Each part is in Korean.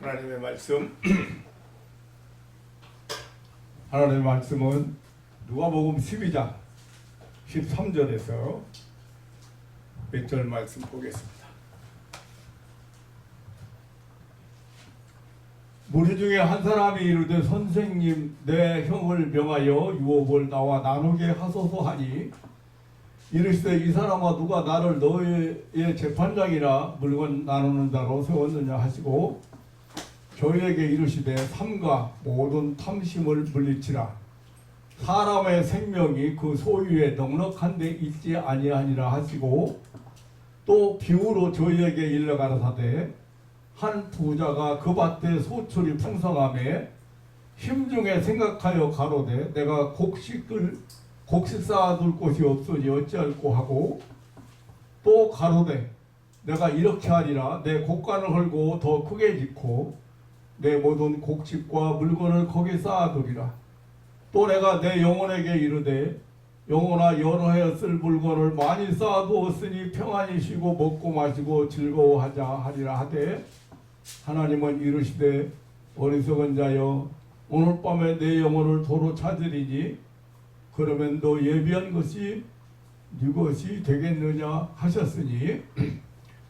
하나님의 말씀 하나님의 말씀은 누가복음 12장 13절에서 몇 절 말씀 보겠습니다. 무리 중에 한 사람이 이르되 선생님 내 형을 명하여 유업을 나와 나누게 하소서 하니 이르시되 이 사람아 누가 나를 너의 재판장이라 물건 나누는 자로 세웠느냐 하시고 저희에게 이르시되 삼가 모든 탐심을 물리치라. 사람의 생명이 그 소유에 넉넉한 데 있지 아니하니라 하시고 또 비유로 저희에게 일러 가라사대 한 부자가 그 밭에 소출이 풍성하매 심중에 생각하여 가로되 내가 곡식 쌓아둘 곳이 없으니 어찌할꼬 하고 또 가로되 내가 이렇게 하리라 내 곡간을 헐고 더 크게 짓고 내 모든 곡식과 물건을 거기 쌓아두리라. 또 내가 내 영혼에게 이르되 영혼아 여러 해 쓸 물건을 많이 쌓아두었으니 평안히 쉬고 먹고 마시고 즐거워하자 하리라 하되 하나님은 이르시되 어리석은 자여 오늘 밤에 내 영혼을 도로 찾으리니 그러면 너 예비한 것이 네 것이 되겠느냐 하셨으니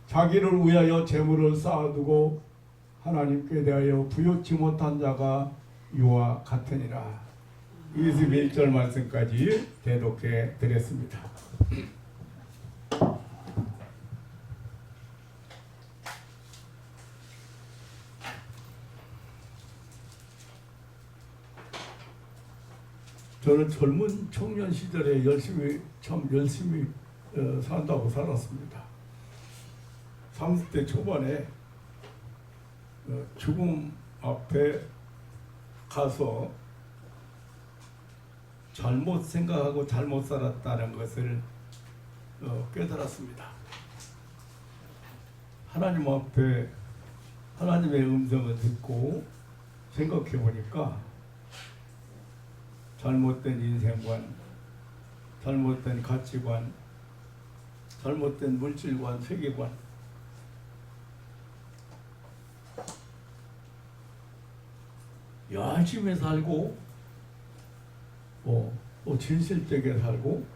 자기를 위하여 재물을 쌓아두고 하나님께 대하여 부요치 못한 자가 이와 같으니라. 21절 말씀까지 대독해 드렸습니다. 저는 젊은 청년 시절에 참 열심히 산다고 살았습니다. 30대 초반에 죽음 앞에 가서 잘못 생각하고 잘못 살았다는 것을 깨달았습니다. 하나님 앞에 하나님의 음성을 듣고 생각해 보니까 잘못된 인생관, 잘못된 가치관, 잘못된 물질관, 세계관, 열심히 살고 또 진실되게 살고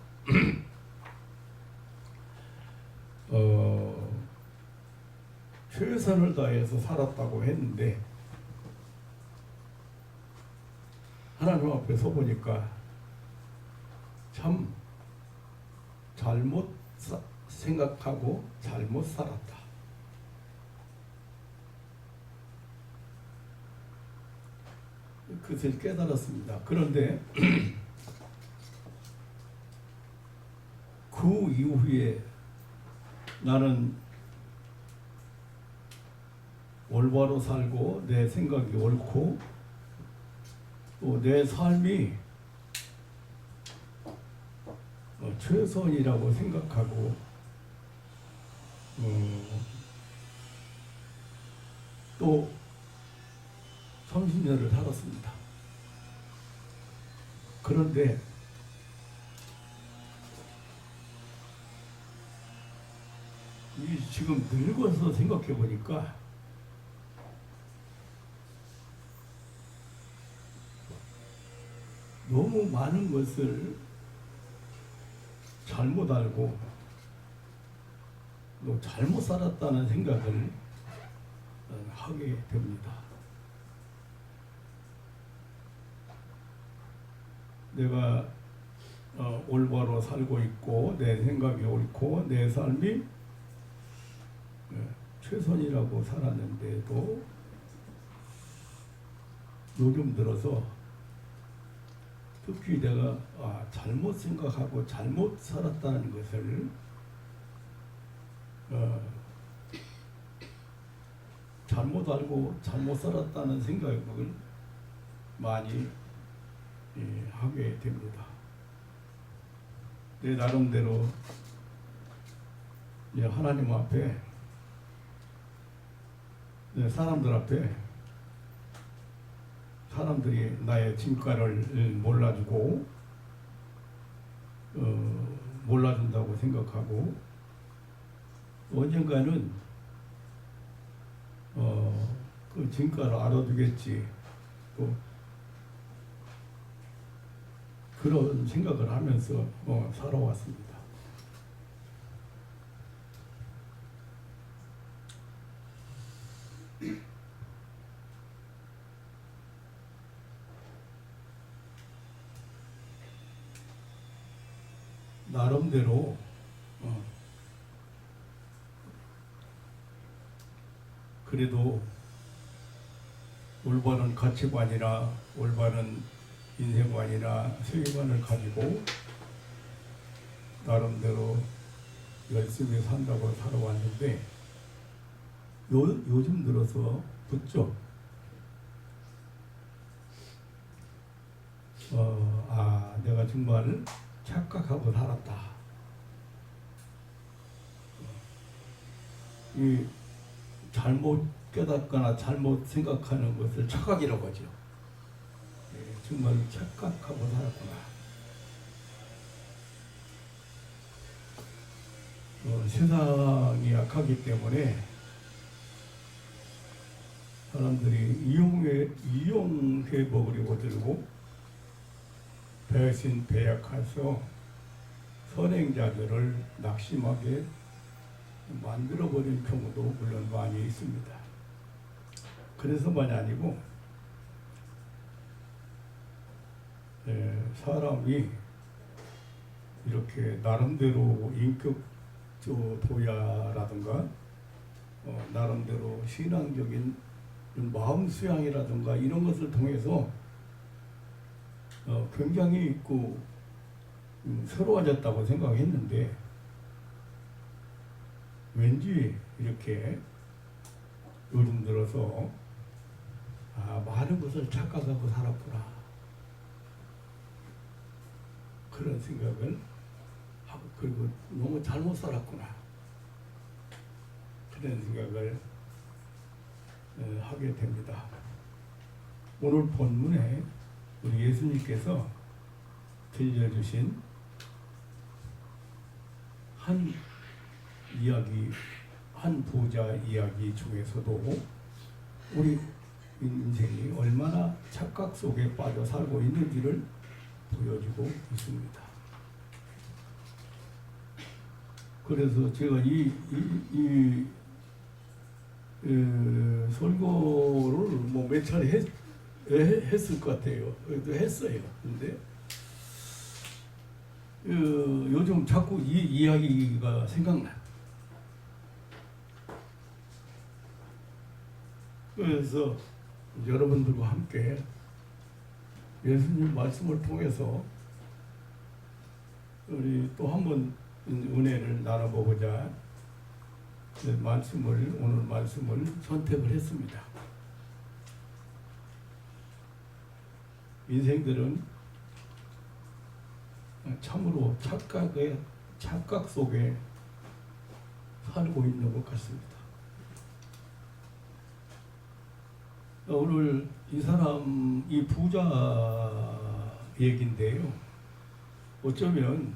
최선을 다해서 살았다고 했는데 하나님 앞에 서 보니까 참 잘못 생각하고 잘못 살았다. 그것을 깨달았습니다. 그런데 그 이후에 나는 올바로 살고 내 생각이 옳고 또 내 삶이 최선이라고 생각하고 또 30년을 살았습니다. 그런데 지금 늙어서 생각해 보니까 너무 많은 것을 잘못 알고 또 잘못 살았다는 생각을 하게 됩니다. 내가 올바로 살고 있고 내 생각이 옳고 내 삶이 최선이라고 살았는데도 요즘 들어서 특히 내가 잘못 생각하고 잘못 살았다는 것을 잘못 알고 잘못 살았다는 생각을 많이 하게 됩니다. 내 나름대로 하나님 앞에 사람들 앞에 사람들이 나의 진가를 몰라주고 몰라준다고 생각하고 언젠가는 그 진가를 알아두겠지. 또 그런 생각을 하면서 살아왔습니다. 나름대로 그래도 올바른 가치관이나 올바른 인생관이나 세계관을 가지고 나름대로 열심히 산다고 살아왔는데 요즘 들어서 부쩍 내가 정말 착각하고 살았다. 이 잘못 깨닫거나 잘못 생각하는 것을 착각이라고 하죠. 정말 착각하고 살았구나. 세상이 약하기 때문에 사람들이 이용해 먹으려고 들고 배신 배약해서 선행자들을 낙심하게 만들어버린 경우도 물론 많이 있습니다. 그래서만이 아니고 사람이 이렇게 나름대로 인격 도야라든가 나름대로 신앙적인 마음 수양이라든가 이런 것을 통해서 굉장히 있고 새로워졌다고 생각했는데 왠지 이렇게 요즘 들어서 많은 것을 착각하고 살았구나 그런 생각을 하고 그리고 너무 잘못 살았구나 그런 생각을 하게 됩니다. 오늘 본문에 우리 예수님께서 들려주신 한 이야기, 한 부자 이야기 중에서도 우리 인생이 얼마나 착각 속에 빠져 살고 있는지를 보여주고 있습니다. 그래서 제가 이 설교를 뭐 몇 차례 했을 것 같아요. 그래도 했어요. 근데 요즘 자꾸 이 이야기가 생각나. 그래서 여러분들과 함께 예수님 말씀을 통해서 우리 또 한번 은혜를 나눠보고자 오늘 말씀을 선택을 했습니다. 인생들은 참으로 착각 속에 살고 있는 것 같습니다. 오늘 이 부자 얘기인데요. 어쩌면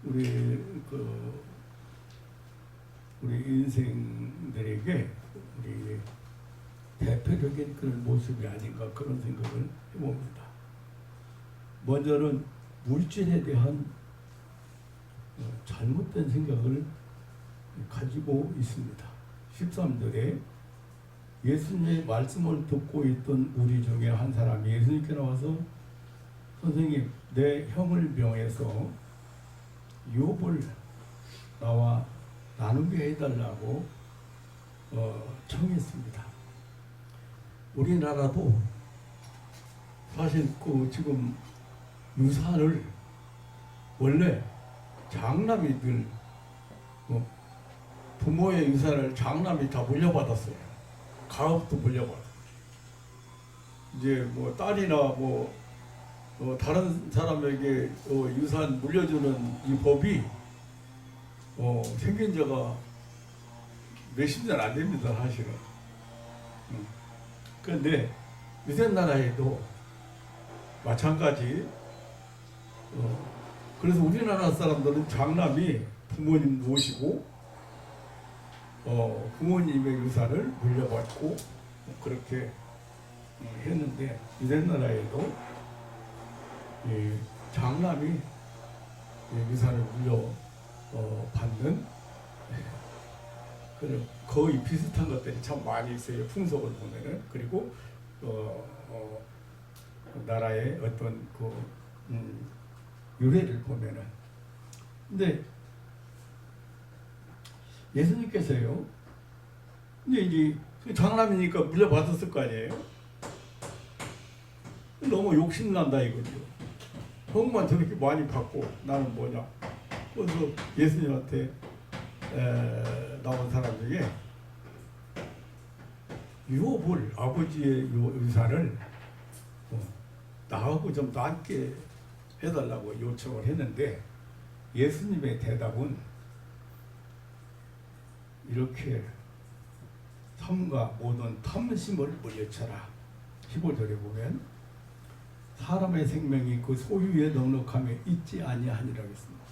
우리 인생들에게 우리 대표적인 그런 모습이 아닌가 그런 생각을 해봅니다. 먼저는 물질에 대한 잘못된 생각을 가지고 있습니다. 13절에 예수님의 말씀을 듣고 있던 우리 중에 한 사람이 예수님께 나와서 선생님, 내 형을 병해서 유업을 나와 나누게 해달라고 청했습니다. 우리나라도 사실 지금 유산을 원래 장남이들 부모의 유산을 장남이 다 물려받았어요. 가업도 물려받았어요. 이제 뭐 딸이나 다른 사람에게 유산 물려주는 이 법이 생긴 지가 몇십 년 안 됩니다, 사실은. 그런데 요새 나라에도 마찬가지. 그래서 우리나라 사람들은 장남이 부모님 모시고 부모님의 유산을 물려받고 그렇게 했는데 유대나라에도 장남이 유산을 물려 받는 거의 비슷한 것들이 참 많이 있어요. 풍속을 보면은. 그리고 나라의 어떤 유래를 보면은. 근데 예수님께서요, 이제 장남이니까 물려받았을 거 아니에요? 너무 욕심난다 이거죠. 형만 저렇게 많이 받고 나는 뭐냐. 그래서 예수님한테 나온 사람 중에 유업을, 아버지의 유산을 나하고 좀 낮게 해달라고 요청을 했는데 예수님의 대답은 이렇게 삼가 모든 탐심을 물리쳐라. 15절에 보면 사람의 생명이 그 소유에 넉넉함에 있지 아니하니라 했습니다.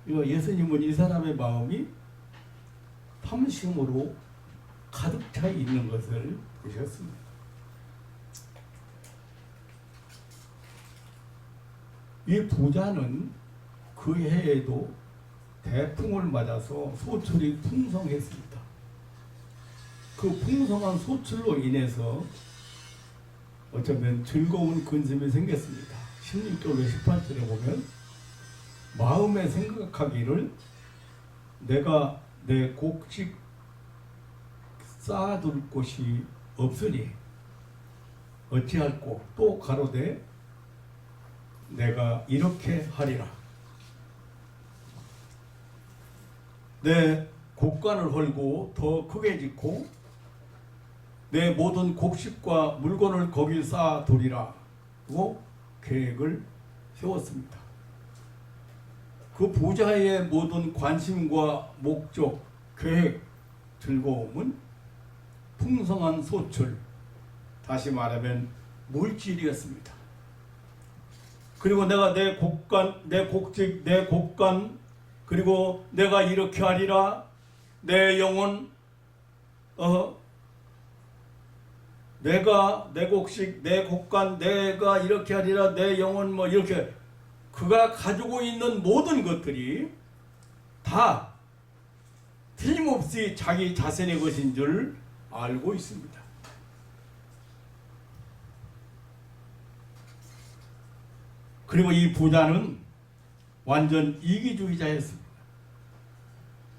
이거 예수님은 이 사람의 마음이 탐심으로 가득 차 있는 것을 보셨습니다. 이 부자는 그 해에도 대풍을 맞아서 소출이 풍성했습니다. 그 풍성한 소출로 인해서 어쩌면 즐거운 근심이 생겼습니다. 16절로 18절에 보면 마음에 생각하기를 내가 내 곡식 쌓아둘 곳이 없으니 어찌할꼬 또 가로되 내가 이렇게 하리라. 내 곡간을 헐고 더 크게 짓고 내 모든 곡식과 물건을 거기 쌓아두리라 고 계획을 세웠습니다. 그 부자의 모든 관심과 목적, 계획, 즐거움은 풍성한 소출, 다시 말하면 물질이었습니다. 그리고 내가 내 곡간, 내 곡식, 내 곡간, 그리고 내가 이렇게 하리라, 내 영혼, 내가 내 곡식, 내 곡간, 내가 이렇게 하리라, 내 영혼, 뭐 이렇게 그가 가지고 있는 모든 것들이 다 틀림없이 자기 자신의 것인 줄 알고 있습니다. 그리고 이 부자는 완전 이기주의자였습니다.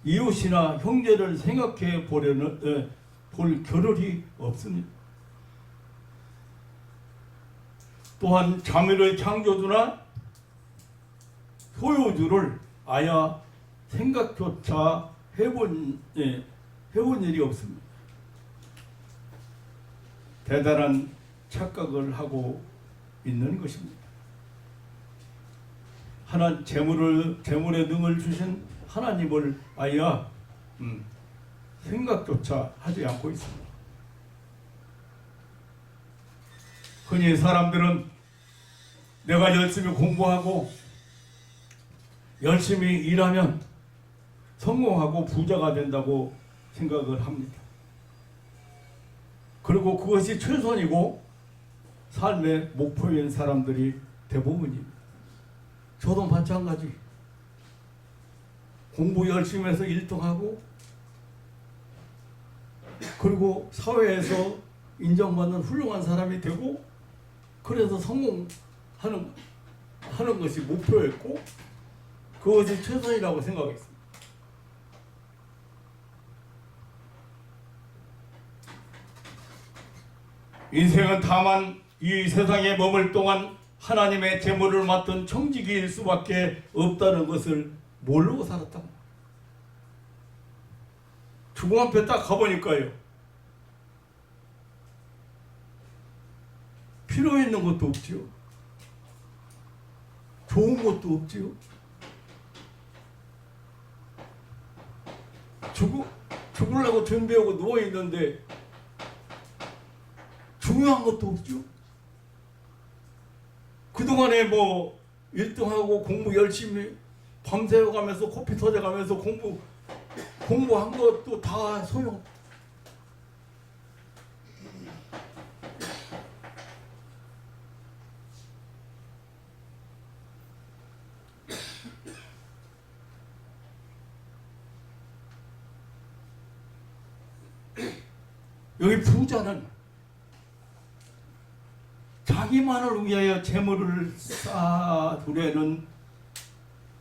이웃이나 형제를 생각해 보려는 볼 겨를이 없습니다. 또한 자매를 창조주나 소유주를 아예 생각조차 해본 일이 없습니다. 대단한 착각을 하고 있는 것입니다. 재물의 능을 주신 하나님을 아예 생각조차 하지 않고 있습니다. 흔히 사람들은 내가 열심히 공부하고 열심히 일하면 성공하고 부자가 된다고 생각을 합니다. 그리고 그것이 최선이고 삶의 목표인 사람들이 대부분입니다. 저도 마찬가지. 공부 열심히 해서 1등하고 그리고 사회에서 인정받는 훌륭한 사람이 되고 그래서 성공하는 것이 목표였고 그것이 최선이라고 생각했습니다. 인생은 다만 이 세상에 머물 동안 하나님의 재물을 맡은 청지기일 수밖에 없다는 것을 모르고 살았다. 죽음 앞에 딱 가보니까요. 필요 있는 것도 없지요. 좋은 것도 없지요. 죽으려고 준비하고 누워있는데 중요한 것도 없죠. 그동안에 뭐 1등하고 공부 열심히 밤새워가면서 코피 터져가면서 공부 공부한 것도 다 소용없다. 여기 부자는 자기만을 위하여 재물을 쌓아두려는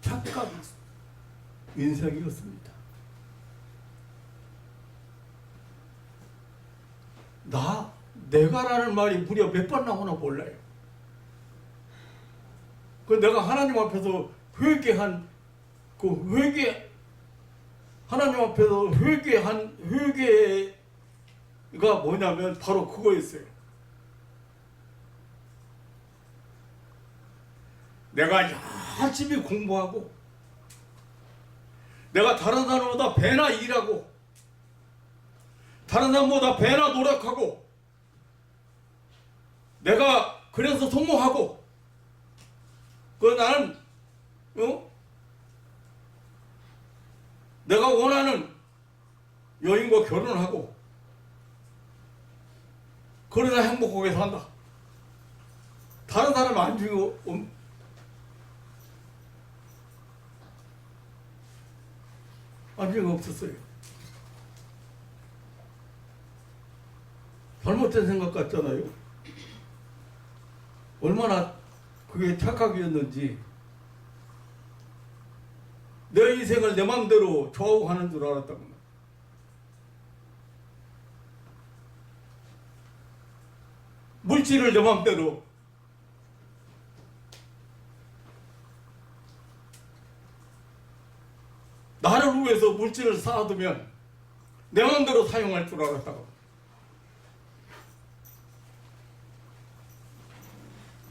착각 인생이었습니다. 내가라는 말이 무려 몇 번 나오나 몰라요. 내가 하나님 앞에서 하나님 앞에서 회개가 뭐냐면 바로 그거였어요. 내가 열심히 공부하고, 내가 다른 사람보다 배나 일하고, 다른 사람보다 배나 노력하고, 내가 그래서 성공하고, 나는 내가 원하는 여인과 결혼하고, 그러다 행복하게 산다. 다른 사람 안 주고 안주가 없었어요. 잘못된 생각 같잖아요. 얼마나 그게 착각이었는지. 내 인생을 내 마음대로 좌우하는 줄 알았다구나. 물질을 내 마음대로, 나를 위해서 물질을 쌓아두면 내 마음대로 사용할 줄 알았다고.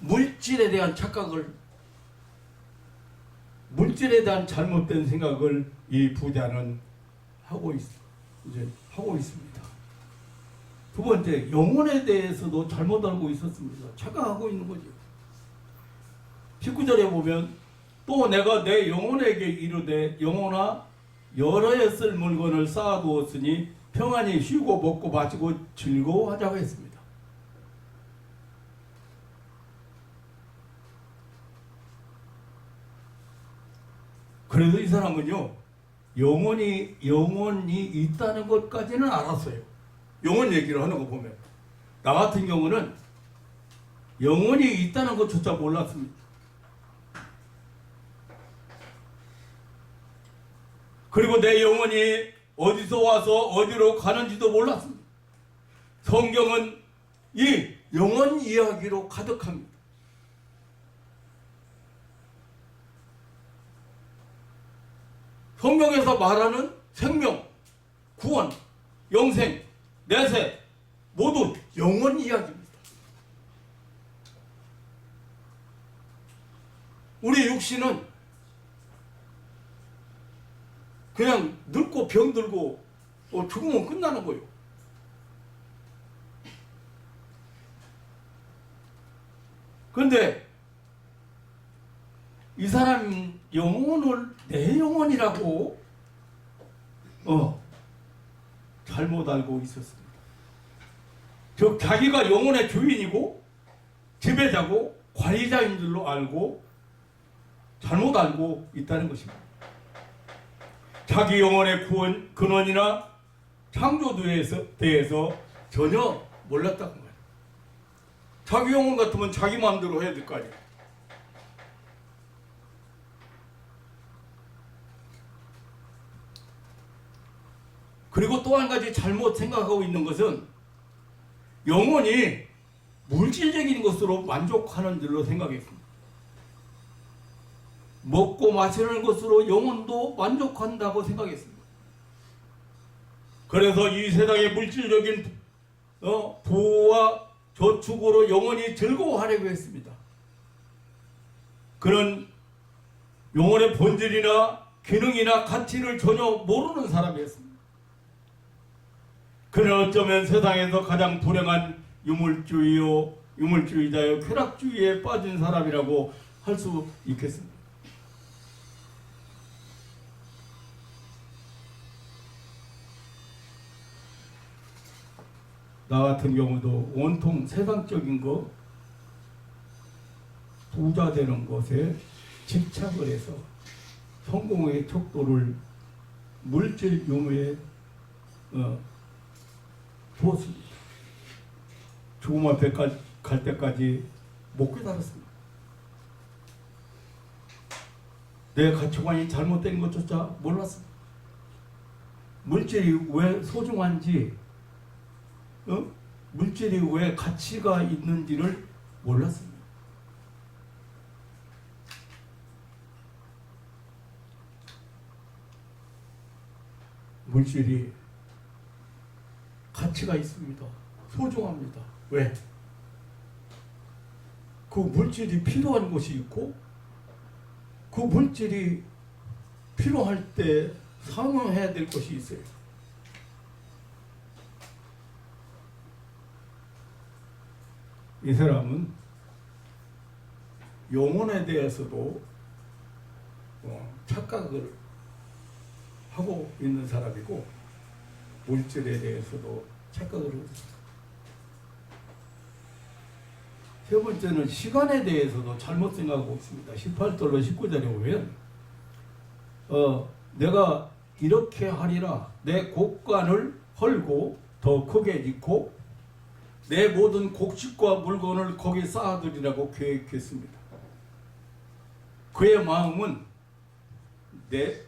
물질에 대한 착각을, 물질에 대한 잘못된 생각을 이 부자는 하고 있습니다. 두 번째, 영혼에 대해서도 잘못 알고 있었습니다. 착각하고 있는 거죠. 19절에 보면, 또 내가 내 영혼에게 이르되 영혼아 여러 해 쓸 물건을 쌓아두었으니 평안히 쉬고 먹고 마시고 즐거워하자고 했습니다. 그래도 이 사람은요, 영혼이 있다는 것까지는 알았어요. 영혼 얘기를 하는 거 보면. 나 같은 경우는 영혼이 있다는 것조차 몰랐습니다. 그리고 내 영혼이 어디서 와서 어디로 가는지도 몰랐습니다. 성경은 이 영혼 이야기로 가득합니다. 성경에서 말하는 생명, 구원, 영생, 내세 모두 영혼 이야기입니다. 우리 육신은 그냥 늙고 병들고 죽으면 끝나는 거예요. 그런데 이 사람 영혼을 내 영혼이라고 잘못 알고 있었습니다. 즉 자기가 영혼의 주인이고 지배자고 관리자인 줄로 알고 잘못 알고 있다는 것입니다. 자기 영혼의 구원, 근원이나 창조에 대해서 전혀 몰랐다는 거예요. 자기 영혼 같으면 자기 마음대로 해야 될 거 아니에요. 그리고 또 한 가지 잘못 생각하고 있는 것은 영혼이 물질적인 것으로 만족하는 줄로 생각했습니다. 먹고 마시는 것으로 영혼도 만족한다고 생각했습니다. 그래서 이 세상의 물질적인 부와 저축으로 영혼이 즐거워하려고 했습니다. 그는 영혼의 본질이나 기능이나 가치를 전혀 모르는 사람이었습니다. 그는 어쩌면 세상에서 가장 불행한 유물주의자요 쾌락주의에 빠진 사람이라고 할 수 있겠습니다. 나 같은 경우도 온통 세상적인 거, 부자 되는 것에 집착을 해서 성공의 척도를 물질 유무에 두었습니다. 죽음 앞에 갈 때까지 못 깨달았습니다. 내 가치관이 잘못된 것조차 몰랐습니다. 물질이 왜 소중한지, 물질이 왜 가치가 있는지를 몰랐습니다. 물질이 가치가 있습니다. 소중합니다. 왜? 그 물질이 필요한 곳이 있고 그 물질이 필요할 때 사용해야 될 것이 있어요. 이 사람은 영혼에 대해서도 착각을 하고 있는 사람이고 물질에 대해서도 착각을 하고 있습니다. 세 번째는 시간에 대해서도 잘못 생각하고 있습니다. 18절로 19절에 보면 내가 이렇게 하리라, 내 곡간을 헐고 더 크게 짓고 내 모든 곡식과 물건을 거기 쌓아두리라고 계획했습니다. 그의 마음은 내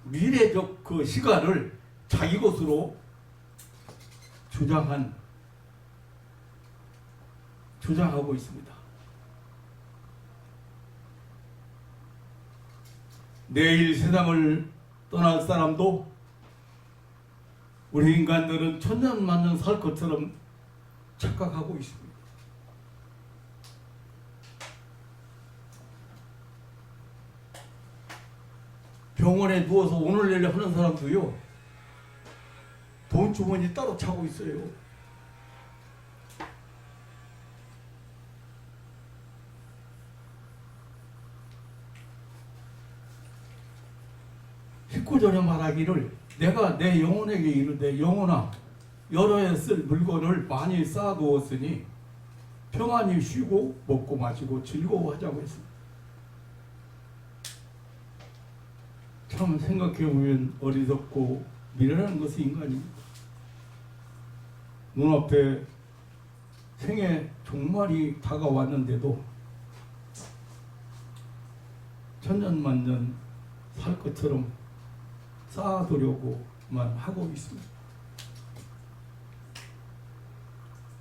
미래적 그 시간을 자기 것으로 주장하고 있습니다. 내일 세상을 떠날 사람도 우리 인간들은 천년만년 살 것처럼 착각하고 있습니다. 병원에 누워서 오늘 내일 하는 사람도요, 돈 주머니 따로 차고 있어요. 전에 말하기를 내가 내 영혼에게 이르되 영혼아 여러 해 쓸 물건을 많이 쌓아두었으니 평안히 쉬고 먹고 마시고 즐거워하자고 했습니다. 참 생각해보면 어리석고 미련한 것이 인간입니다. 눈앞에 생애 종말이 다가왔는데도 천년만년 살 것처럼 쌓아두려고만 하고 있습니다.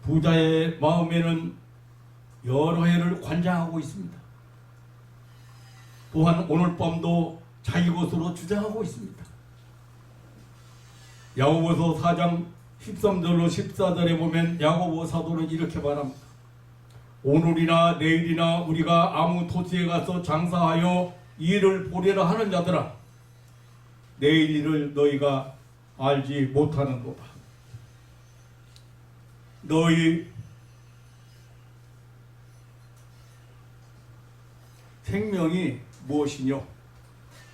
부자의 마음에는 여러 해를 관장하고 있습니다. 또한 오늘 밤도 자기 것으로 주장하고 있습니다. 야고보서 4장 13절로 14절에 보면 야고보 사도는 이렇게 말합니다. 오늘이나 내일이나 우리가 아무 토지에 가서 장사하여 일을 보리라 하는 자들아, 내일 일을 너희가 알지 못하는도다. 너희 생명이 무엇이뇨?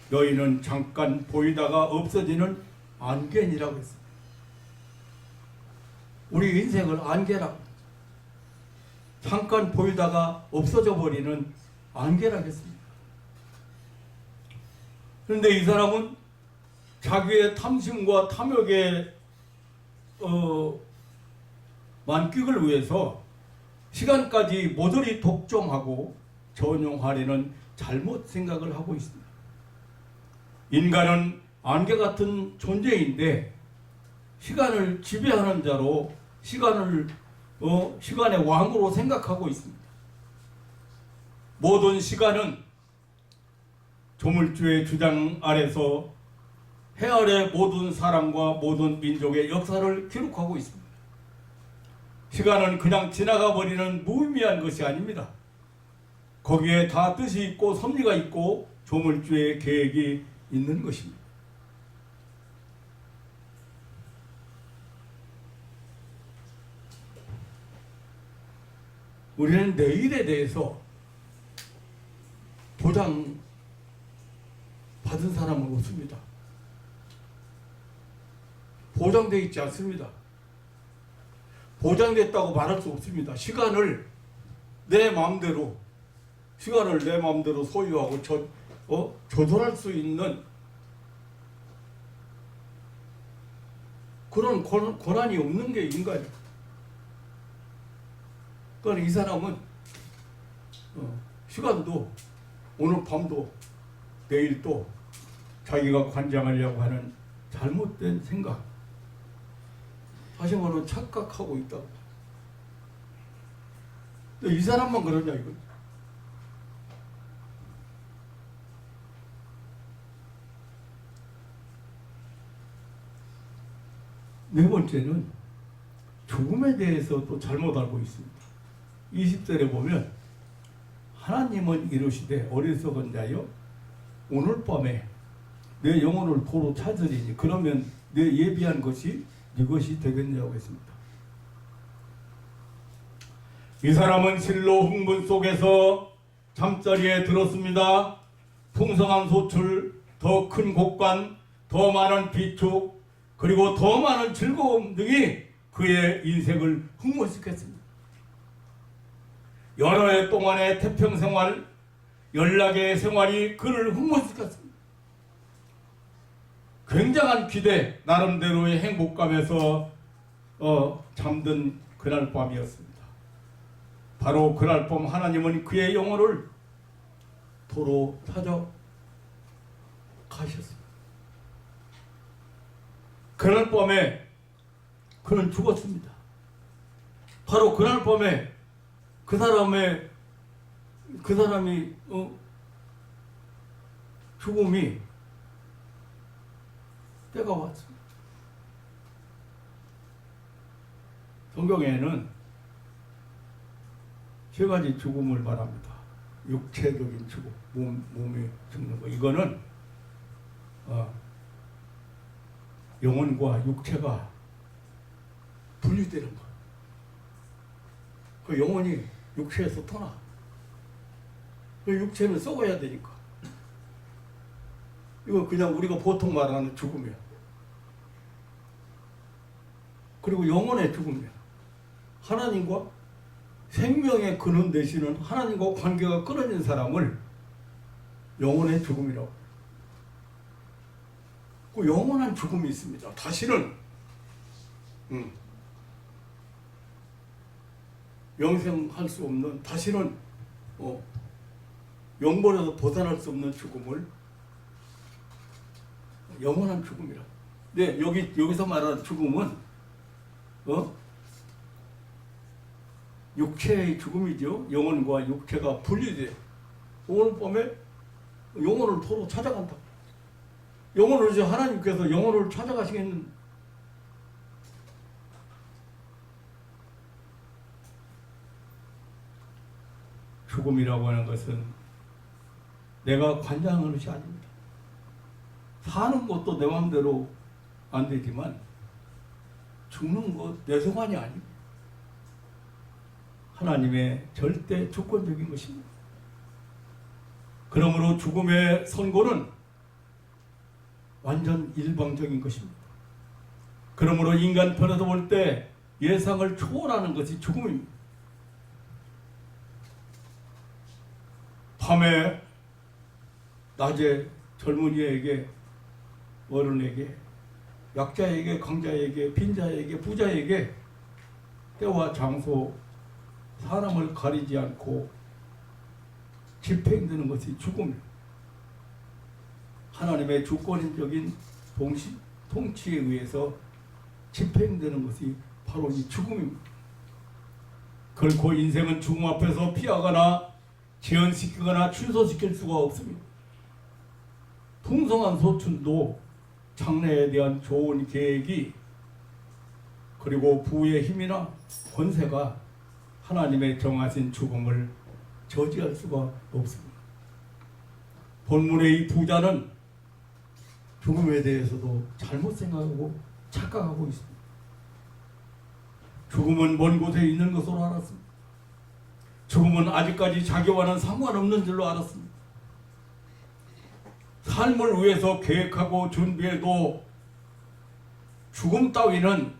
너희는 잠깐 보이다가 없어지는 안개니라고 했습니다. 우리 인생을 안개라고, 잠깐 보이다가 없어져 버리는 안개라고 했습니다. 그런데 이 사람은 자기의 탐심과 탐욕의 만끽을 위해서 시간까지 모조리 독점하고 전용하려는 잘못 생각을 하고 있습니다. 인간은 안개 같은 존재인데 시간을 지배하는 자로 시간의 왕으로 생각하고 있습니다. 모든 시간은 조물주의 주장 아래서 해 아래 모든 사람과 모든 민족의 역사를 기록하고 있습니다. 시간은 그냥 지나가 버리는 무의미한 것이 아닙니다. 거기에 다 뜻이 있고 섭리가 있고 조물주의 계획이 있는 것입니다. 우리는 내일에 대해서 보장 받은 사람은 없습니다. 보장되어 있지 않습니다. 보장됐다고 말할 수 없습니다. 시간을 내 마음대로 소유하고 조절할 수 있는 그런 권한이 없는 게 인간이에요. 그러니까 이 사람은 시간도 오늘 밤도 내일도 자기가 관장하려고 하는 잘못된 생각, 다시 말하면 착각하고 있다고. 이 사람만 그러냐 이거. 네 번째는 죽음에 대해서 또 잘못 알고 있습니다. 20절에 보면 하나님은 이르시되 어리석은 자여 오늘 밤에 내 영혼을 도로 찾으리니 그러면 내 예비한 것이 이것이 되겠냐고 했습니다. 이 사람은 실로 흥분 속에서 잠자리에 들었습니다. 풍성한 소출, 더 큰 곡관, 더 많은 비축, 그리고 더 많은 즐거움 등이 그의 인생을 흥분시켰습니다. 여러 해 동안의 태평생활, 연락의 생활이 그를 흥분시켰습니다. 굉장한 기대, 나름대로의 행복감에서 잠든 그날 밤이었습니다. 바로 그날 밤 하나님은 그의 영혼을 도로 찾아가셨습니다. 그날 밤에 그는 죽었습니다. 바로 그날 밤에 그 사람이 죽음이 때가 왔습니다. 성경에는 세 가지 죽음을 말합니다. 육체적인 죽음, 몸이 죽는 거. 이거는 영혼과 육체가 분리되는 거. 그 영혼이 육체에서 떠나. 그 육체는 썩어야 되니까. 이거 그냥 우리가 보통 말하는 죽음이야. 그리고 영혼의 죽음이야. 하나님과 생명의 근원 되시는 하나님과 관계가 끊어진 사람을 영혼의 죽음이라고. 그 영원한 죽음이 있습니다. 다시는 영생할 수 없는, 다시는 영벌에서 벗어날 수 없는 죽음을 영원한 죽음이라. 네, 여기서 말하는 죽음은 육체의 죽음이죠. 영혼과 육체가 분리돼. 오늘 밤에 영혼을 도로 찾아간다. 영혼을 이제 하나님께서 영혼을 찾아가시겠는. 죽음이라고 하는 것은 내가 관장하는 것이 아닙니다. 사는 것도 내 마음대로 안 되지만 죽는 것 내 소관이 아닙니다. 하나님의 절대 주권적인 것입니다. 그러므로 죽음의 선고는 완전 일방적인 것입니다. 그러므로 인간 편에서 볼 때 예상을 초월하는 것이 죽음입니다. 밤에 낮에 젊은이에게, 어른에게, 약자에게, 강자에게, 빈자에게, 부자에게 때와 장소, 사람을 가리지 않고 집행되는 것이 죽음입니다. 하나님의 주권적인 통치에 의해서 집행되는 것이 바로 이 죽음입니다. 결코 인생은 죽음 앞에서 피하거나 지연시키거나 취소시킬 수가 없습니다. 풍성한 소춘도 장래에 대한 좋은 계획이, 그리고 부의 힘이나 권세가 하나님의 정하신 죽음을 저지할 수가 없습니다. 본문의 이 부자는 죽음에 대해서도 잘못 생각하고 착각하고 있습니다. 죽음은 먼 곳에 있는 것으로 알았습니다. 죽음은 아직까지 자기와는 상관없는 줄로 알았습니다. 삶을 위해서 계획하고 준비해도 죽음 따위는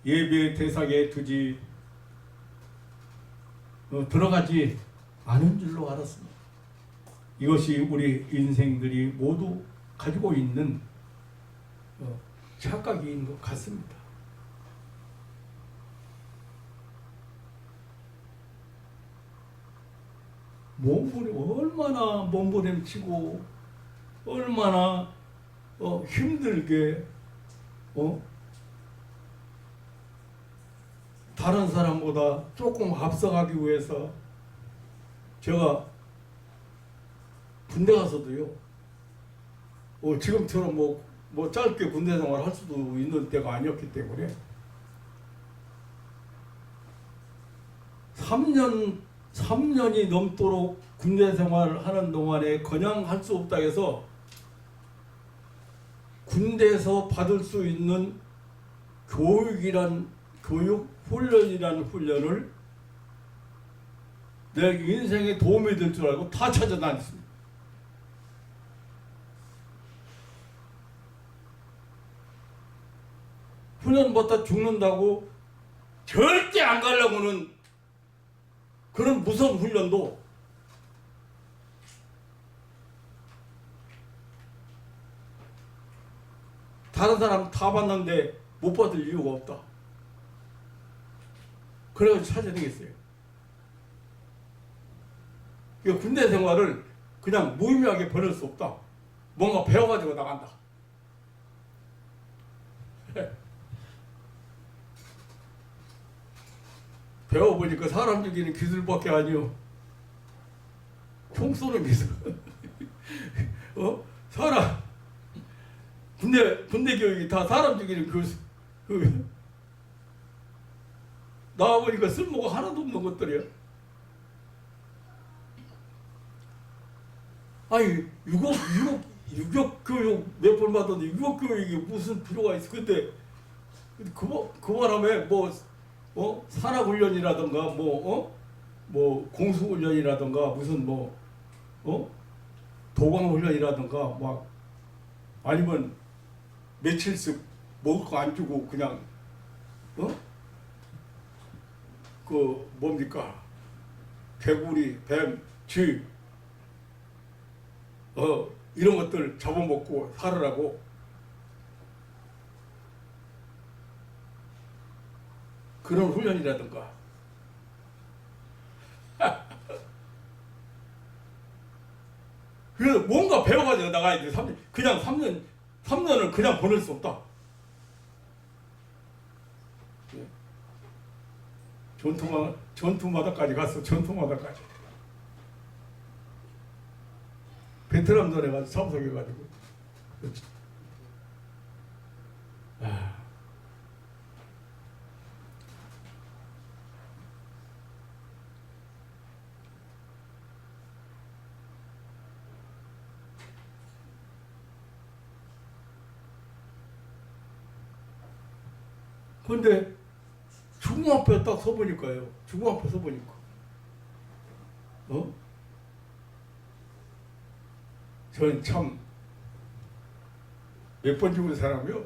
예배 대상에 두지 들어가지 않은 줄로 알았습니다. 이것이 우리 인생들이 모두 가지고 있는 착각인 것 같습니다. 얼마나 몸부림치고 얼마나 힘들게 다른 사람보다 조금 앞서가기 위해서 제가 군대 가서도요 지금처럼 뭐 짧게 군대 생활 할 수도 있는 때가 아니었기 때문에 3년이 넘도록 군대 생활을 하는 동안에 그냥 할 수 없다 해서 군대에서 받을 수 있는 훈련이라는 훈련을 내 인생에 도움이 될 줄 알고 다 찾아다녔습니다. 훈련 받다 죽는다고 절대 안 가려고는 그런 무서운 훈련도 다른 사람 다 받는데 못 받을 이유가 없다. 그래가지고 찾아내겠어요. 군대 생활을 그냥 무의미하게 보낼 수 없다. 뭔가 배워가지고 나간다. 배워보니까 사람 죽이는 기술밖에 아니요. 총 쏘는 기술. 사람 군대 교육이 다 사람 죽이는 교수. 나와보니까 쓸모가 하나도 없는 것들이야. 아니 유격 교육 몇 번 받았는데 유격 교육이 무슨 필요가 있어? 그때 그 바람에 산악훈련이라든가 뭐 공수훈련이라든가 무슨 도광훈련이라든가 막 아니면 며칠씩 먹을 거 안 주고 그냥 뭡니까 개구리, 뱀, 쥐 이런 것들 잡아먹고 살으라고 그런 훈련이라든가 그래서 뭔가 배워가지고 나가야 돼. 3년을 그냥 보낼 수 없다. 전투마다까지 갔어. 전투마다까지 베트남전에 가서 참석해가지고 근데 죽음 앞에 딱 서보니까요. 죽음 앞에 서보니까 저는 참 몇 번 죽은 사람이요.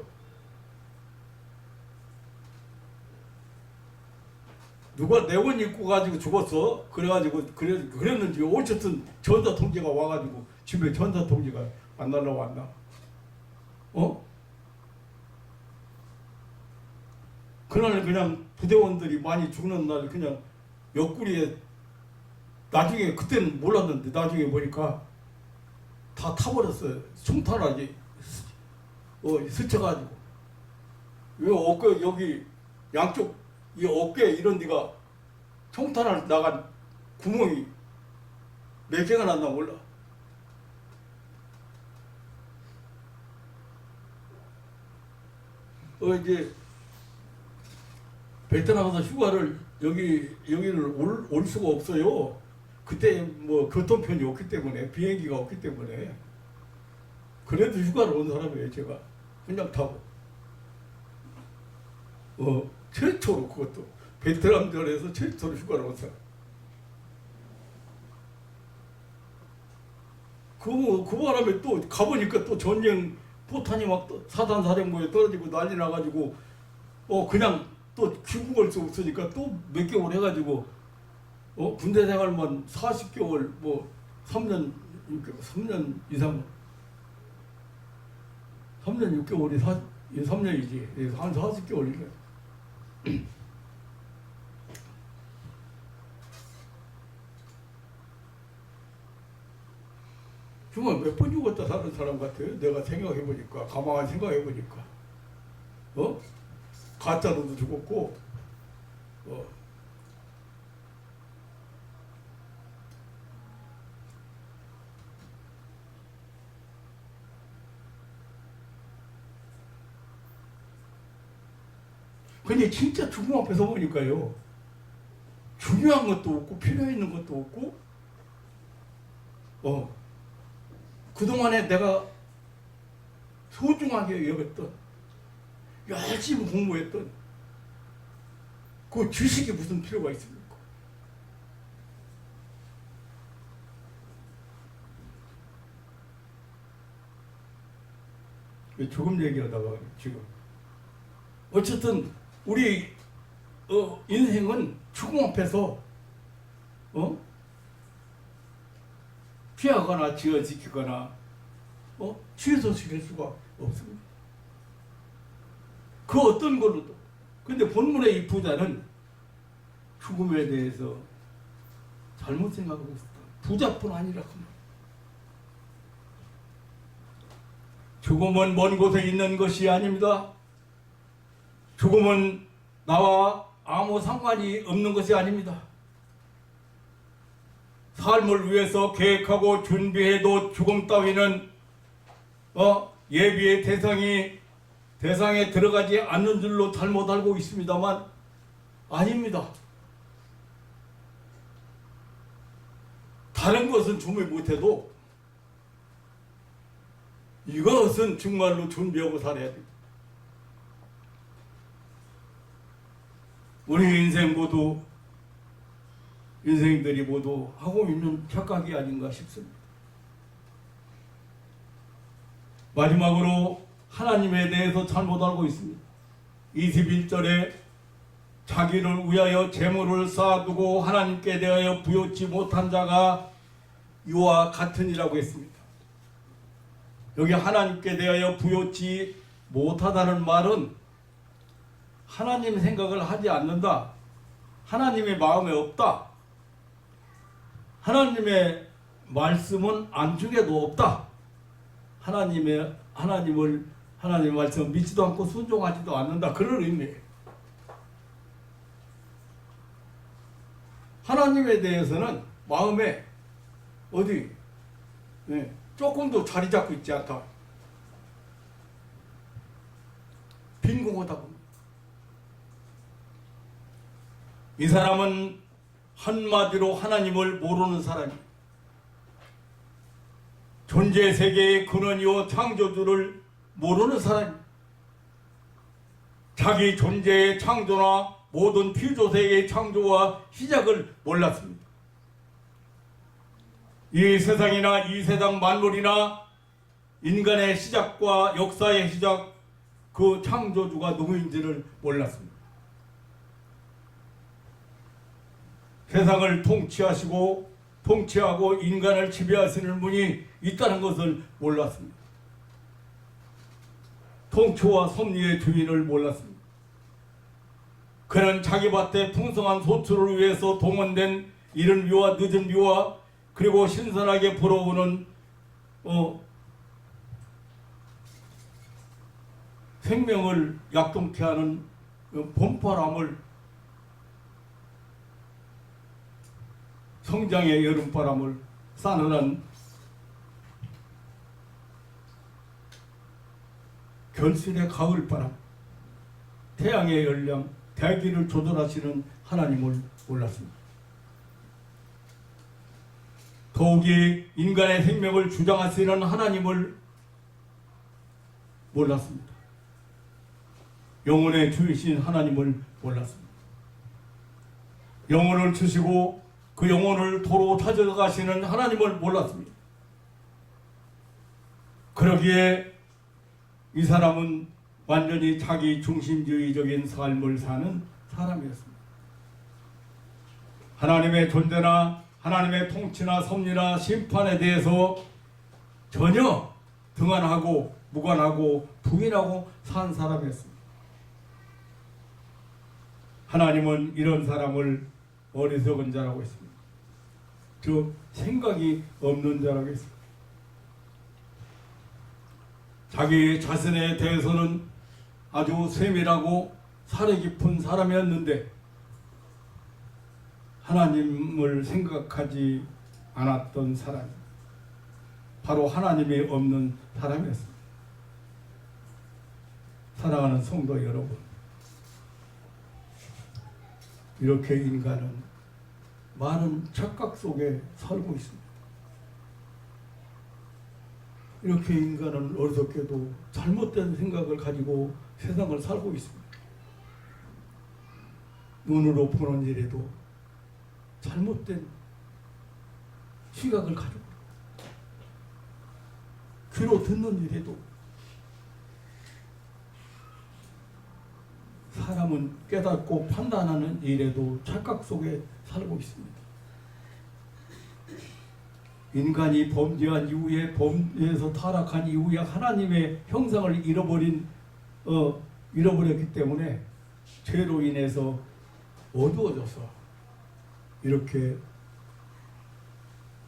누가 내 옷 입고 가지고 죽었어. 그랬는지 어쨌든 전사 통지가 와가지고 집에 전사 통지가 안 날라왔나? 그날 그냥 부대원들이 많이 죽는 날 그냥 옆구리에 나중에 그때는 몰랐는데 나중에 보니까 다 타버렸어요. 총탄하게 스쳐가지고 왜 어깨 여기 양쪽 이 어깨 이런 데가 총탄을 나간 구멍이 몇 개가 났나 몰라. 이제 베트남 가서 휴가를 여기를 올 수가 없어요. 그때 교통편이 없기 때문에 비행기가 없기 때문에 그래도 휴가를 온 사람이에요. 제가 그냥 타고 최초로 그것도 베트남전에서 최초로 휴가를 온 사람. 그 바람에 또 가보니까 또 전쟁 포탄이 막 사단사령부에 떨어지고 난리 나가지고 그냥 또 귀국할 수 없으니까 또 몇 개월 해가지고 군대 생활만 40개월 뭐 3년 3년 이상 3년 6개월이 3년이지 한 40개월이래. 정말 몇 번 죽었다 사는 사람 같아요. 내가 생각해보니까 가만히 생각해보니까 가짜로도 죽었고 근데 진짜 죽음 앞에서 보니까요 중요한 것도 없고 필요 있는 것도 없고 그동안에 내가 소중하게 여겼던 열심히 공부했던 그 지식이 무슨 필요가 있습니까? 조금 얘기하다가 지금 어쨌든 우리 인생은 죽음 앞에서 피하거나 지어지키거나 취소시킬 수가 없습니다. 그 어떤 걸로도. 근데 본문의 이 부자는 죽음에 대해서 잘못 생각하고 있었다. 부자뿐 아니라 죽음은 먼 곳에 있는 것이 아닙니다. 죽음은 나와 아무 상관이 없는 것이 아닙니다. 삶을 위해서 계획하고 준비해도 죽음 따위는 예비의 대상에 들어가지 않는 줄로 잘못 알고 있습니다만 아닙니다. 다른 것은 준비 못해도 이것은 정말로 준비하고 살아야 됩니다. 우리 인생들이 모두 하고 있는 착각이 아닌가 싶습니다. 마지막으로 하나님에 대해서 잘못 알고 있습니다. 21절에 자기를 위하여 재물을 쌓아두고 하나님께 대하여 부여치 못한 자가 이와 같으니라고 했습니다. 여기 하나님께 대하여 부여치 못하다는 말은 하나님 생각을 하지 않는다. 하나님의 마음에 없다. 하나님의 말씀은 안중에도 없다. 하나님의 말씀 믿지도 않고 순종하지도 않는다. 그런 의미예요. 하나님에 대해서는 마음에 조금도 자리 잡고 있지 않다. 빈궁하다 봅니다. 이 사람은 한마디로 하나님을 모르는 사람이에요. 존재 세계의 근원이요 창조주를 모르는 사람입니다. 자기 존재의 창조나 모든 피조세계의 창조와 시작을 몰랐습니다. 이 세상이나 이 세상 만물이나 인간의 시작과 역사의 시작, 그 창조주가 누구인지를 몰랐습니다. 세상을 통치하고 인간을 지배하시는 분이 있다는 것을 몰랐습니다. 통치와 섭리의 주인을 몰랐습니다. 그는 자기 밭에 풍성한 소출을 위해서 동원된 이른 비와 늦은 비와 그리고 신선하게 불어오는 생명을 약동케 하는 봄바람을, 성장의 여름바람을 싸늘한 결실의 가을바람, 태양의 열량, 대기를 조절하시는 하나님을 몰랐습니다. 더욱이 인간의 생명을 주장하시는 하나님을 몰랐습니다. 영혼의 주이신 하나님을 몰랐습니다. 영혼을 주시고 그 영혼을 도로 찾아가시는 하나님을 몰랐습니다. 그러기에 이 사람은 완전히 자기 중심주의적인 삶을 사는 사람이었습니다. 하나님의 존재나 하나님의 통치나 섭리나 심판에 대해서 전혀 등한하고 무관하고 부인하고 산 사람이었습니다. 하나님은 이런 사람을 어리석은 자라고 했습니다. 즉 생각이 없는 자라고 했습니다. 자기 자신에 대해서는 아주 세밀하고 사려 깊은 사람이었는데 하나님을 생각하지 않았던 사람, 바로 하나님이 없는 사람이었습니다. 사랑하는 성도 여러분, 이렇게 인간은 많은 착각 속에 살고 있습니다. 이렇게 인간은 어리석게도 잘못된 생각을 가지고 세상을 살고 있습니다. 눈으로 보는 일에도 잘못된 시각을 가지고, 귀로 듣는 일에도 사람은 깨닫고 판단하는 일에도 착각 속에 살고 있습니다. 인간이 범죄한 이후에, 범죄에서 타락한 이후에 하나님의 형상을 잃어버렸기 때문에 죄로 인해서 어두워져서 이렇게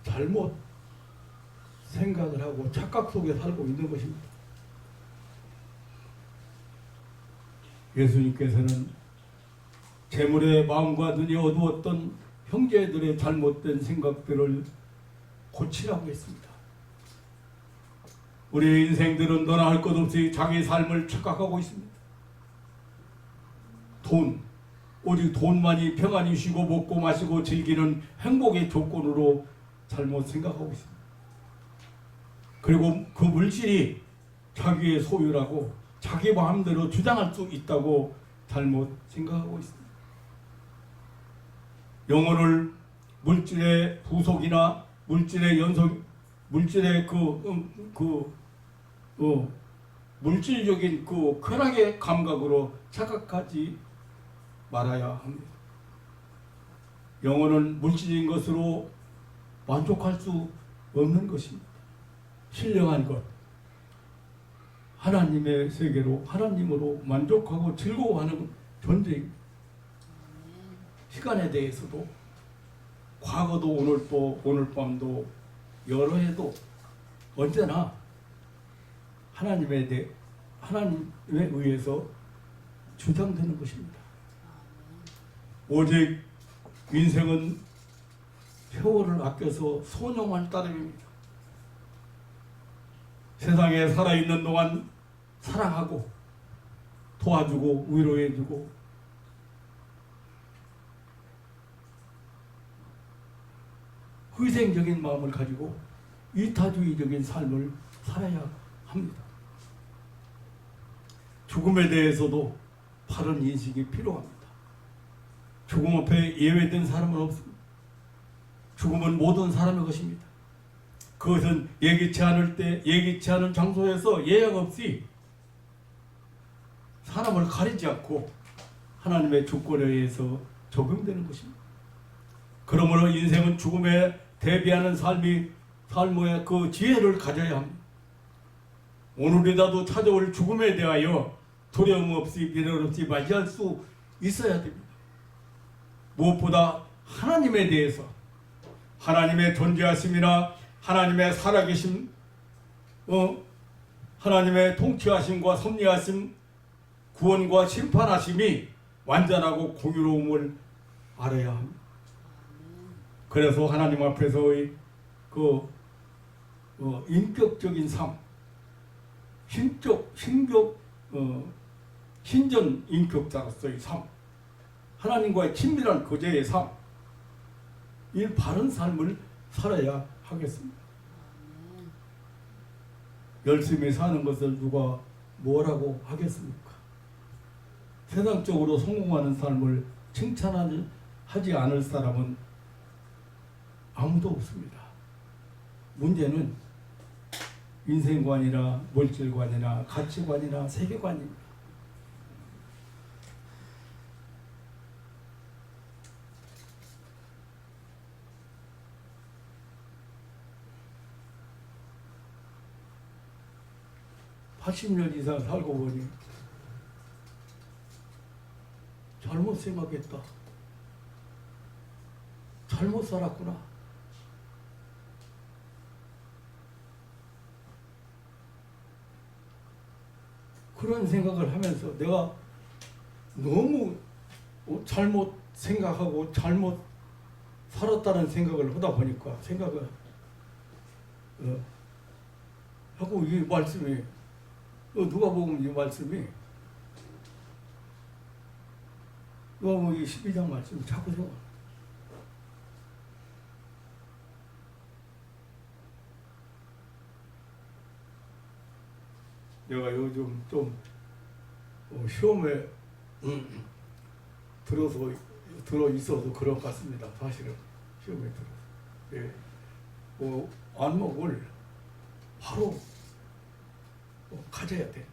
잘못 생각을 하고 착각 속에 살고 있는 것입니다. 예수님께서는 재물의 마음과 눈이 어두웠던 형제들의 잘못된 생각들을 고치라고 했습니다. 우리의 인생들은 너나 할 것 없이 자기 삶을 착각하고 있습니다. 오직 돈만이 평안히 쉬고 먹고 마시고 즐기는 행복의 조건으로 잘못 생각하고 있습니다. 그리고 그 물질이 자기의 소유라고 자기 마음대로 주장할 수 있다고 잘못 생각하고 있습니다. 영혼을 물질의 부속이나 물질의 연속, 물질의 물질적인 그 쾌락의 감각으로 착각하지 말아야 합니다. 영혼은 물질인 것으로 만족할 수 없는 것입니다. 신령한 것, 하나님의 세계로, 하나님으로 만족하고 즐거워하는 존재입니다. 시간에 대해서도 과거도 오늘도 오늘 밤도 여러 해도 언제나 하나님에 의해서 주장되는 것입니다. 오직 인생은 세월을 아껴서 소용할 따름입니다. 세상에 살아있는 동안 사랑하고 도와주고 위로해주고 희생적인 마음을 가지고 이타주의적인 삶을 살아야 합니다. 죽음에 대해서도 바른 인식이 필요합니다. 죽음 앞에 예외된 사람은 없습니다. 죽음은 모든 사람의 것입니다. 그것은 예기치 않을 때, 예기치 않은 장소에서 예약 없이 사람을 가리지 않고 하나님의 주권에 의해서 적용되는 것입니다. 그러므로 인생은 죽음에 대비하는 삶의 그 지혜를 가져야 합니다. 오늘이라도 찾아올 죽음에 대하여 두려움 없이 미련 없이 맞이할 수 있어야 됩니다. 무엇보다 하나님에 대해서, 하나님의 존재하심이나 하나님의 살아계심, 하나님의 통치하심과 섭리하심, 구원과 심판하심이 완전하고 공유로움을 알아야 합니다. 그래서 하나님 앞에서의 인격적인 삶, 신전 인격자로서의 삶, 하나님과의 친밀한 교제의 삶, 이 바른 삶을 살아야 하겠습니다. 열심히 사는 것을 누가 뭐라고 하겠습니까? 세상적으로 성공하는 삶을 칭찬하지 않을 사람은 아무도 없습니다. 문제는 인생관이나 물질관이나 가치관이나 세계관입니다. 80년 이상 살고 보니 잘못 생각했다. 잘못 살았구나. 그런 생각을 하면서 내가 너무 잘못 생각하고 잘못 살았다는 생각을 하다 보니까 생각을 하고 이 말씀이 누가 보면 이 말씀이 누가 보면 이 12장 말씀이 자꾸 생각. 내가 요즘 좀 시험에 들어 있어서 그런 것 같습니다. 사실은 시험에 들어서. 예. 안목을 바로 가져야 돼.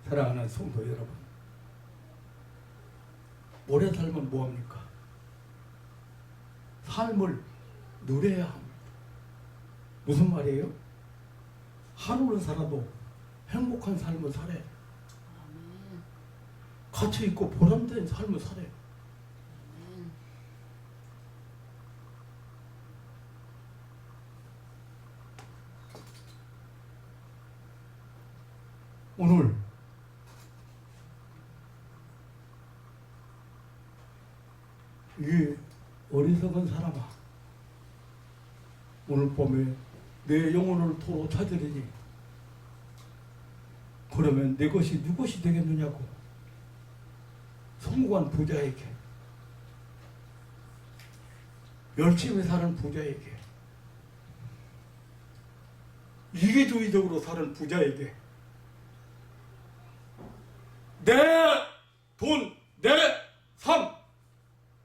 사랑하는 성도 여러분, 오래 살면 뭐합니까? 삶을 누려야 합니다. 무슨 말이에요? 하루는 살아도 행복한 삶을 살아야 돼. 가치 있고 보람된 삶을 살아야 돼. 오늘 이 어리석은 사람아, 오늘 밤에 내 영혼을 도로 찾으리니 그러면 내 것이 누구시 되겠느냐고. 성공한 부자에게, 열심히 사는 부자에게, 이기주의적으로 사는 부자에게 내 돈, 내 삶,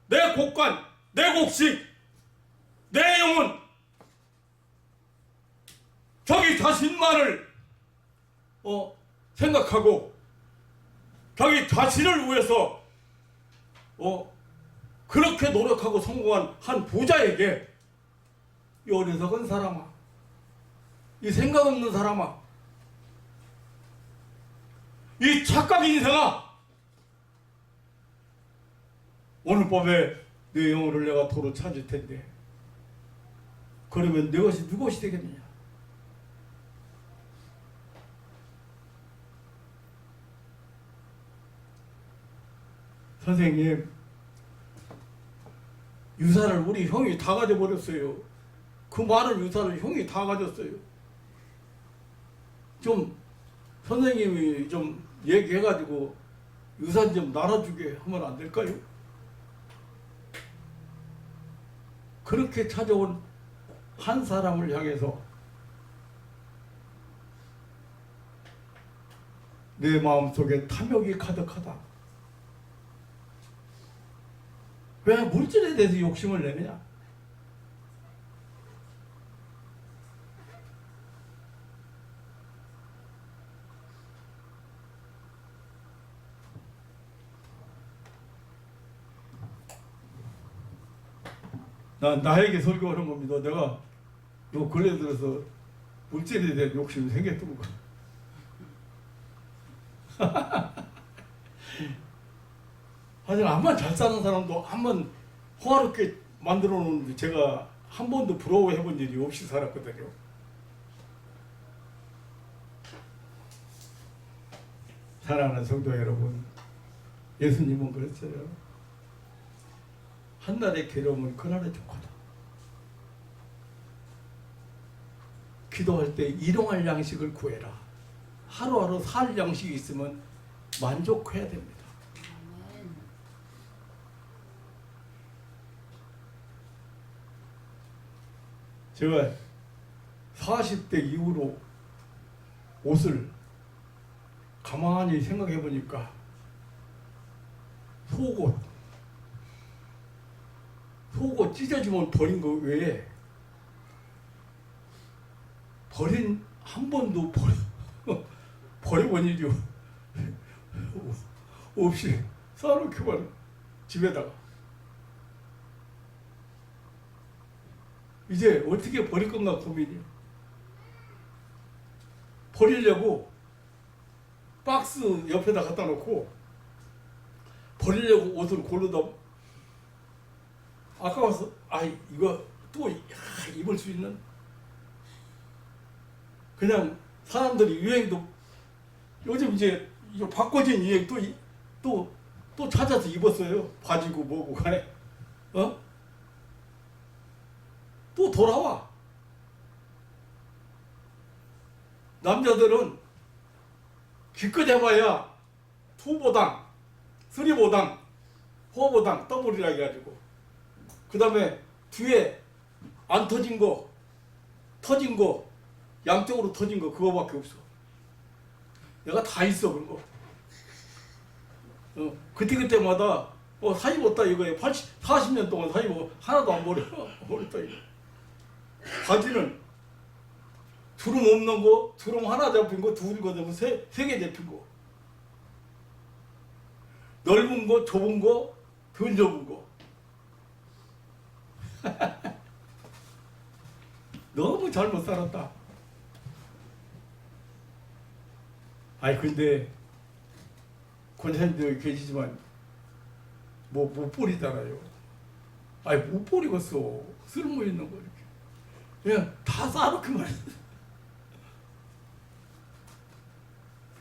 내 곡간, 내 곡식, 내 영혼, 자기 자신만을 생각하고 자기 자신을 위해서 그렇게 노력하고 성공한 한 부자에게 이 어리석은 사람아, 이 생각 없는 사람아, 이 착각 인생아, 오늘 밤에 내 영혼을 내가 도로 찾을 텐데 그러면 내 것이 누구시 되겠느냐? 선생님, 유산을 우리 형이 다 가져버렸어요. 그 많은 유산을 형이 다 가졌어요. 좀 선생님이 좀 얘기해가지고 유산 좀 나눠주게 하면 안 될까요? 그렇게 찾아온 한 사람을 향해서 내 마음속에 탐욕이 가득하다. 왜 물질에 대해서 욕심을 내느냐? 나에게 설교하는 겁니다. 내가 요 근래 들어서 물질에 대한 욕심이 생겼던 거. 하여튼 암만 잘 사는 사람도 암만 호화롭게 만들어 놓는데 제가 한 번도 부러워해 본 일이 없이 살았거든요. 사랑하는 성도 여러분, 예수님은 그랬어요. 한날의 괴로움은 그날의 족하다. 기도할 때 일용할 양식을 구해라. 하루하루 살 양식이 있으면 만족해야 됩니다. 제가 40대 이후로 옷을 가만히 생각해 보니까 속옷 찢어지면 버린 거 외에 한 번도 버려본 일이 없이 쌓아놓기만 집에다가. 이제 어떻게 버릴 건가 고민이에요. 버리려고 박스 옆에다 갖다 놓고 버리려고 옷을 고르다 아까워서 이거 또 입을 수 있는, 그냥 사람들이 유행도 요즘 이제 바꿔진 유행 또 찾아서 입었어요. 바지고 뭐고 간에 또 돌아와. 남자들은 기껏 해봐야 투보당, 쓰리보당, 포보당, 더블이라 해가지고 그 다음에 뒤에 안 터진 거, 터진 거, 양쪽으로 터진 거 그거밖에 없어. 내가 다 있어 그런 거. 그때마다 사 입었다 이거에 40년 동안 사 입어 하나도 안 버렸다 이거. 바지는 주름 없는 거, 주름 하나 잡힌 거, 둘 거 잡은 세 개 잡힌 거. 넓은 거, 좁은 거, 덜 좁은 거. 너무 잘못 살았다. 근데 권사님도 계시지만 못 버리잖아요. 못 버리겠어. 쓸모 있는 거 이렇게 그냥 다 싸놓고 말이야.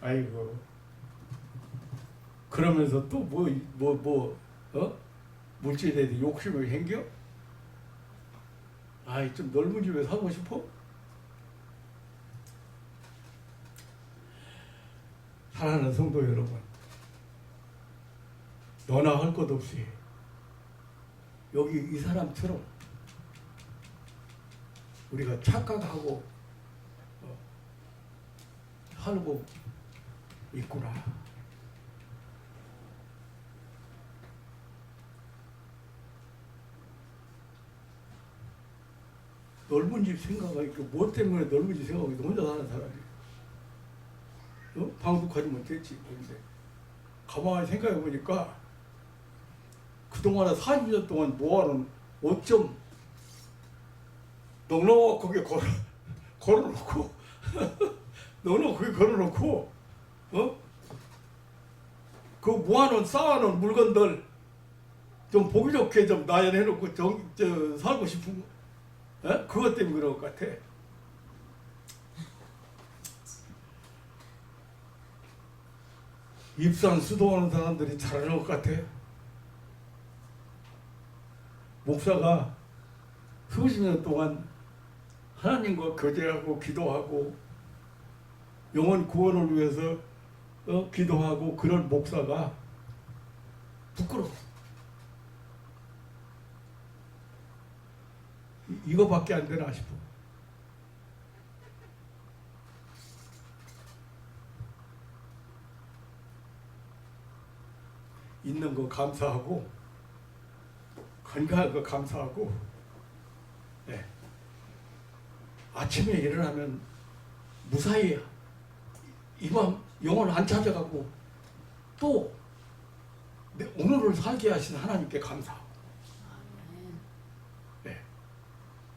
아이고. 그러면서 또 물질에 대해서 욕심을 생겨? 좀 넓은 집에 사고 싶어? 사랑하는 성도 여러분, 너나 할 것 없이 여기 이 사람처럼 우리가 착각하고 살고 있구나. 넓은 집 생각하니까 뭐 때문에 넓은 집 생각하고 혼자 사는 사람이 방북하지면 됐지. 그런데 가만히 생각해 보니까 그동안에 40년 동안 모아놓은 옷 좀 넉넉하게 걸어놓고 넉넉하게 걸어놓고 그 모아놓은 쌓아놓은 물건들 좀 보기 좋게 좀 나열해놓고 살고 싶은 거. 그것 때문에 그런 것 같아. 입산 수도하는 사람들이 잘하는 것 같아. 목사가 수십 년 동안 하나님과 교제하고 기도하고 영혼 구원을 위해서 기도하고 그런 목사가 부끄러워. 이거밖에 안 되나 싶어. 있는 거 감사하고 건강한 거 감사하고 아침에 일어나면 무사히 이만 영혼을 안 찾아가고 또 오늘을 살게 하신 하나님께 감사하고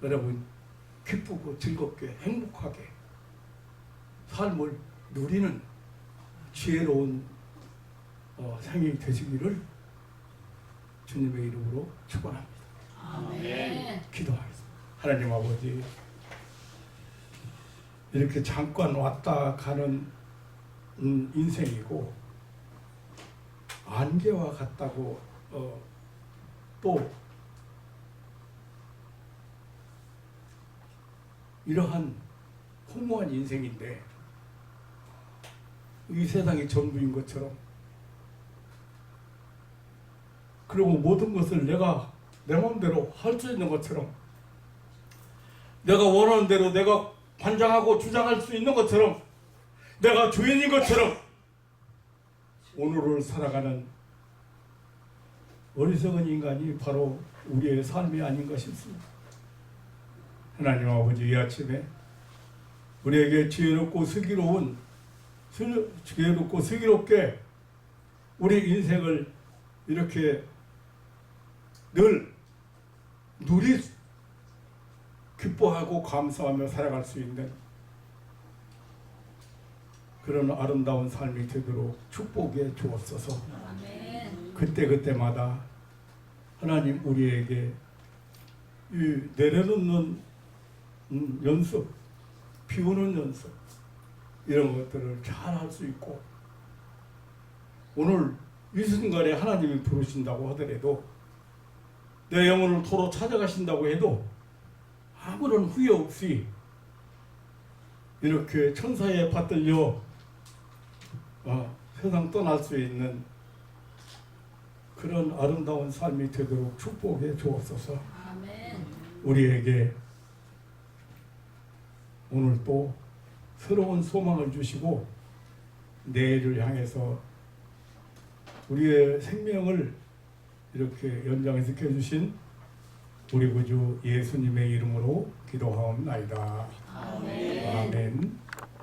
여러분 기쁘고 즐겁게 행복하게 삶을 누리는 지혜로운 생이 되시기를 주님의 이름으로 축원합니다. 아멘. 기도하겠습니다. 하나님 아버지, 이렇게 잠깐 왔다 가는 인생이고 안개와 같다고 또 이러한 허무한 인생인데 이 세상이 전부인 것처럼, 그리고 모든 것을 내가 내 마음대로 할 수 있는 것처럼, 내가 원하는 대로 내가 관장하고 주장할 수 있는 것처럼, 내가 주인인 것처럼 오늘을 살아가는 어리석은 인간이 바로 우리의 삶이 아닌가 싶습니다. 하나님 아버지, 이 아침에 우리에게 지혜롭고 슬기롭게 우리 인생을 이렇게 늘 기뻐하고 감사하며 살아갈 수 있는 그런 아름다운 삶이 되도록 축복해 주옵소서. 아멘. 그때그때마다 하나님 우리에게 이 내려놓는 연습, 비우는 연습 이런 것들을 잘 할 수 있고 오늘 이 순간에 하나님이 부르신다고 하더라도 내 영혼을 도로 찾아가신다고 해도 아무런 후회 없이 이렇게 천사에 받들려 세상 떠날 수 있는 그런 아름다운 삶이 되도록 축복해 주옵소서. 아멘. 우리에게 오늘 또 새로운 소망을 주시고 내일을 향해서 우리의 생명을 이렇게 연장시켜 주신 우리 구주 예수님의 이름으로 기도하옵나이다. 아멘. 아멘.